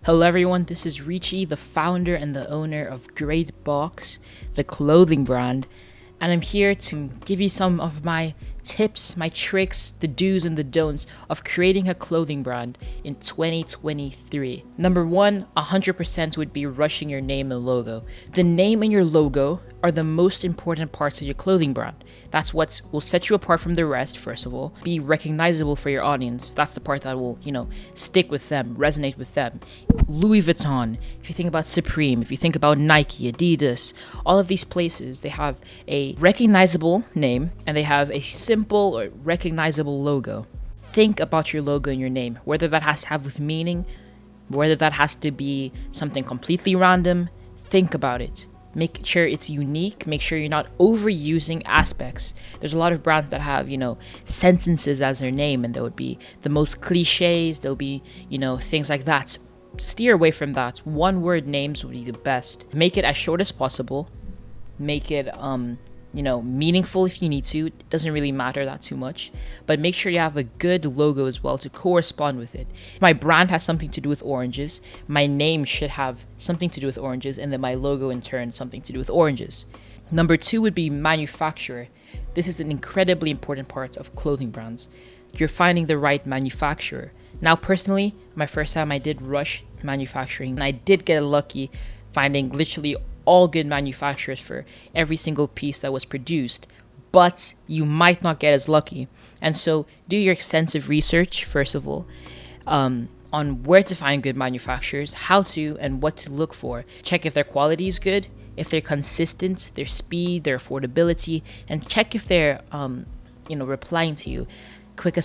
Hello everyone, this is Richie, the founder and the owner of Greatbox, the clothing brand, and I'm here to give you some of my tips, my tricks, the do's and the don'ts of creating a clothing brand in 2023. Number one, 100% would be rushing your name and logo. The name and your logo are the most important parts of your clothing brand. That's what will set you apart from the rest, first of all. Be recognizable for your audience. That's the part that will, stick with them, resonate with them. Louis Vuitton, if you think about Supreme, if you think about Nike, Adidas, all of these places, they have a recognizable name and they have a simple or recognizable logo. Think about your logo and your name, whether that has to have with meaning, whether that has to be something completely random. Think about it. Make sure it's unique. Make sure you're not overusing aspects. There's a lot of brands that have, sentences as their name, and there would be the most cliches. There'll be, things like that. Steer away from that. One word names would be the best. Make it as short as possible. Make it, meaningful if you need to. It doesn't really matter that too much. But make sure you have a good logo as well to correspond with it. My brand has something to do with oranges. My name should have something to do with oranges, and then my logo in turn something to do with oranges. Number two would be manufacturer. This is an incredibly important part of clothing brands. You're finding the right manufacturer. Now, personally, my first time I did rush manufacturing, and I did get lucky finding literally all good manufacturers for every single piece that was produced, but you might not get as lucky. And so do your extensive research, first of all, on where to find good manufacturers, how to and what to look for. Check if their quality is good, if they're consistent, their speed, their affordability, and check if they're, replying to you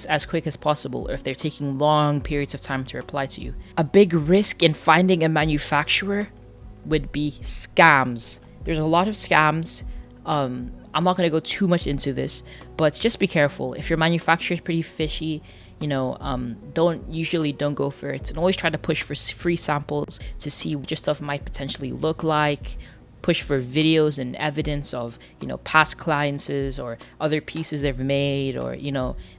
as quick as possible, or if they're taking long periods of time to reply to you. A big risk in finding a manufacturer would be scams. There's a lot of scams. I'm not going to go too much into this, but just be careful. If your manufacturer is pretty fishy, don't go for it, and always try to push for free samples to see what your stuff might potentially look like. Push for videos and evidence of, past clients or other pieces they've made, or,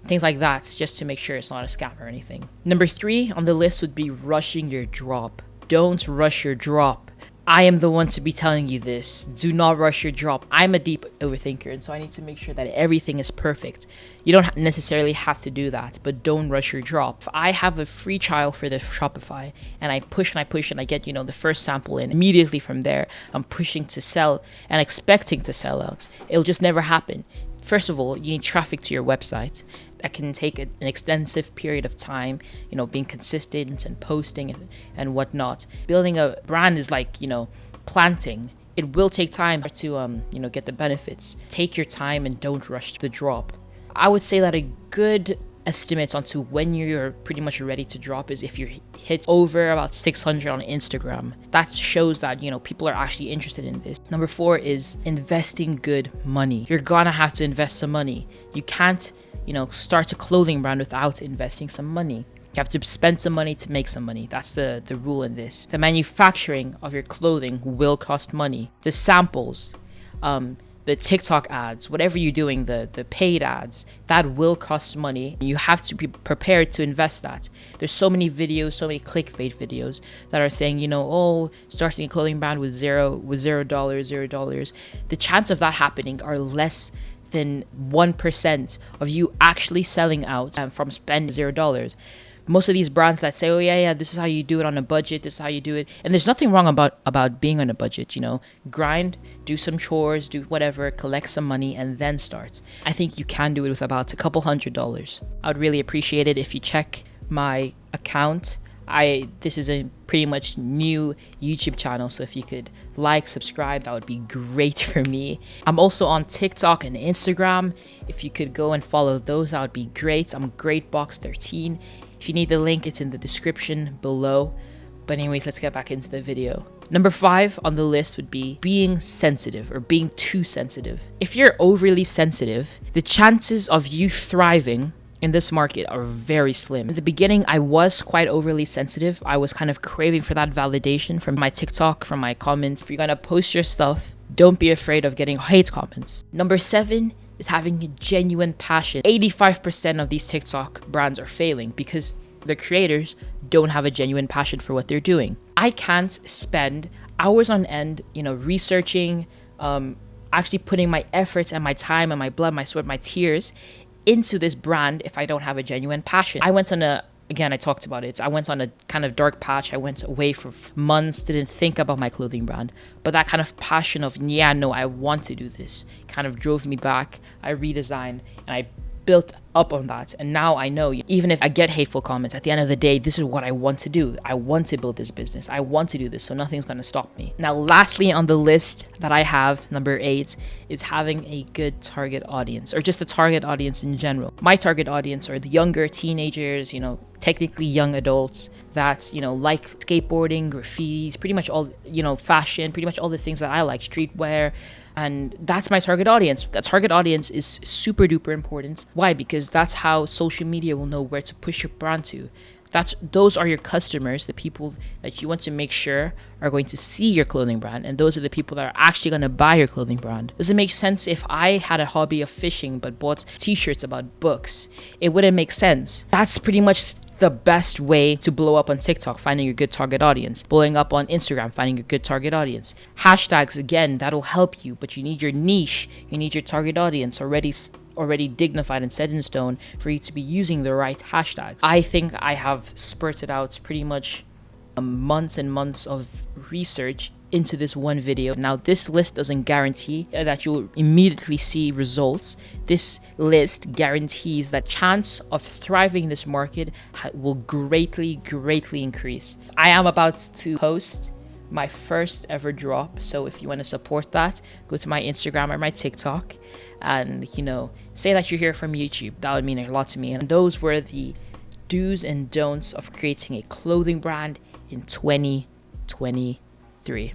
things like that, just to make sure it's not a scam or anything. Number three on the list would be rushing your drop. Don't rush your drop. I am the one to be telling you this. Do not rush your drop. I'm a deep overthinker, and so I need to make sure that everything is perfect. You don't necessarily have to do that, but don't rush your drop. I have a free trial for the Shopify, and I push and I get, the first sample in. Immediately from there, I'm pushing to sell and expecting to sell out. It'll just never happen. First of all, you need traffic to your website. That can take an extensive period of time, being consistent and posting and whatnot. Building a brand is like, planting. It will take time to, get the benefits. Take your time and don't rush the drop. I would say that a good estimate onto when you're pretty much ready to drop is if you hit over about 600 on Instagram. That shows that, people are actually interested in this. Number four is investing good money. You're gonna have to invest some money. You can't, start a clothing brand without investing some money. You have to spend some money to make some money. That's the rule in this. The manufacturing of your clothing will cost money. The samples, the TikTok ads, whatever you're doing, the paid ads, that will cost money. You have to be prepared to invest that. There's so many videos, so many clickbait videos that are saying, starting a clothing brand with $0. The chance of that happening are less than 1% of you actually selling out from spending $0. Most of these brands that say, oh yeah, this is how you do it on a budget, this is how you do it. And there's nothing wrong about being on a budget, grind, do some chores, do whatever, collect some money, and then start. I think you can do it with about a couple $100. I would really appreciate it if you check my account. This is a pretty much new YouTube channel, so if you could subscribe, that would be great for me. I'm also on TikTok and Instagram. If you could go and follow those, that would be great. I'm Greatbox13. If you need the link, it's in the description below. But anyways, let's get back into the video. Number 5 on the list would be being sensitive or being too sensitive. If you're overly sensitive, the chances of you thriving in this market are very slim. In the beginning, I was quite overly sensitive. I was kind of craving for that validation from my TikTok, from my comments. If you're gonna post your stuff, don't be afraid of getting hate comments. Number 7 is having a genuine passion. 85% of these TikTok brands are failing because the creators don't have a genuine passion for what they're doing. I can't spend hours on end, researching, actually putting my efforts and my time and my blood, my sweat, my tears into this brand if I don't have a genuine passion. I talked about it. I went on a kind of dark patch. I went away for months, didn't think about my clothing brand. But that kind of passion of, yeah, no, I want to do this kind of drove me back. I redesigned and I built up on that. And now I know, even if I get hateful comments, at the end of the day, this is what I want to do. I want to build this business. I want to do this. So nothing's going to stop me. Now, lastly, on the list that I have, number 8, is having a good target audience, or just the target audience in general. My target audience are the younger teenagers, technically young adults that, like skateboarding, graffitis, pretty much all, fashion, pretty much all the things that I like, streetwear. And that's my target audience. That target audience is super duper important. Why? Because that's how social media will know where to push your brand to. Those are your customers, the people that you want to make sure are going to see your clothing brand, and those are the people that are actually going to buy your clothing brand. Does it make sense if I had a hobby of fishing but bought t-shirts about books? It wouldn't make sense. That's pretty much the best way to blow up on TikTok, finding your good target audience. Blowing up on Instagram, finding your good target audience. Hashtags, again, that'll help you, but you need your niche, you need your target audience already dignified and set in stone for you to be using the right hashtags. I think I have spurted out pretty much months and months of research into this one video. Now, this list doesn't guarantee that you'll immediately see results. This list guarantees that chance of thriving in this market will greatly increase. I am about to post my first ever drop, so if you want to support that, go to my Instagram or my TikTok and say that you're here from YouTube. That would mean a lot to me. And those were the do's and don'ts of creating a clothing brand in 2023.